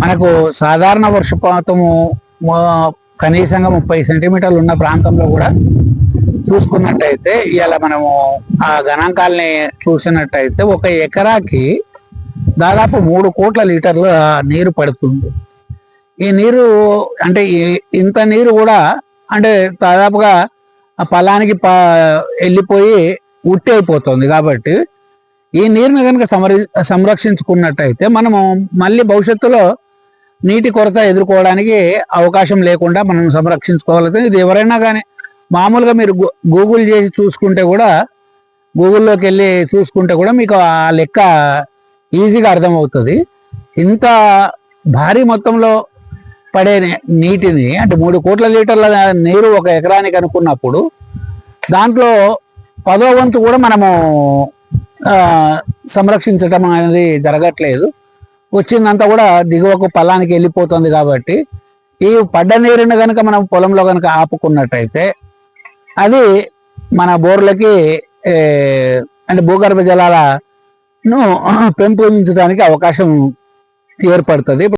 మనకు సాధారణ వర్షపాతము కనీసంగా 30 సెంటీమీటర్లు ఉన్న ప్రాంతంలో కూడా చూసుకున్నట్టయితే ఇవాళ మనము ఆ గణాంకాలని చూసినట్టయితే 1 ఎకరాకి దాదాపు 3 కోట్ల లీటర్ల నీరు పడుతుంది. ఈ నీరు అంటే ఇంత నీరు కూడా అంటే దాదాపుగా ఆ పొలానికి వెళ్ళిపోయి ఉట్టి అయిపోతుంది. కాబట్టి ఈ నీరుని కనుక సంరక్షించుకున్నట్టయితే మనము మళ్ళీ భవిష్యత్తులో నీటి కొరత ఎదుర్కోవడానికి అవకాశం లేకుండా మనం సంరక్షించుకోగలుగుతాం. ఇది ఎవరైనా కానీ మామూలుగా మీరు గూగుల్ చేసి చూసుకుంటే కూడా, గూగుల్లోకి వెళ్ళి చూసుకుంటే కూడా మీకు ఆ లెక్క ఈజీగా అర్థమవుతుంది. ఇంత భారీ మొత్తంలో పడే నీటిని అంటే 3 కోట్ల లీటర్ల నీరు 1 ఎకరానికి అనుకున్నప్పుడు దాంట్లో 10వ వంతు కూడా మనము సంరక్షించడం అనేది జరగట్లేదు. వచ్చిందంతా కూడా దిగువకు పొలానికి వెళ్ళిపోతుంది. కాబట్టి ఈ పడ్డ నీరుని కనుక మనం పొలంలో కనుక ఆపుకున్నట్టయితే అది మన బోర్లకి అంటే భూగర్భ జలాలను పెంపొందించడానికి అవకాశం ఏర్పడుతుంది.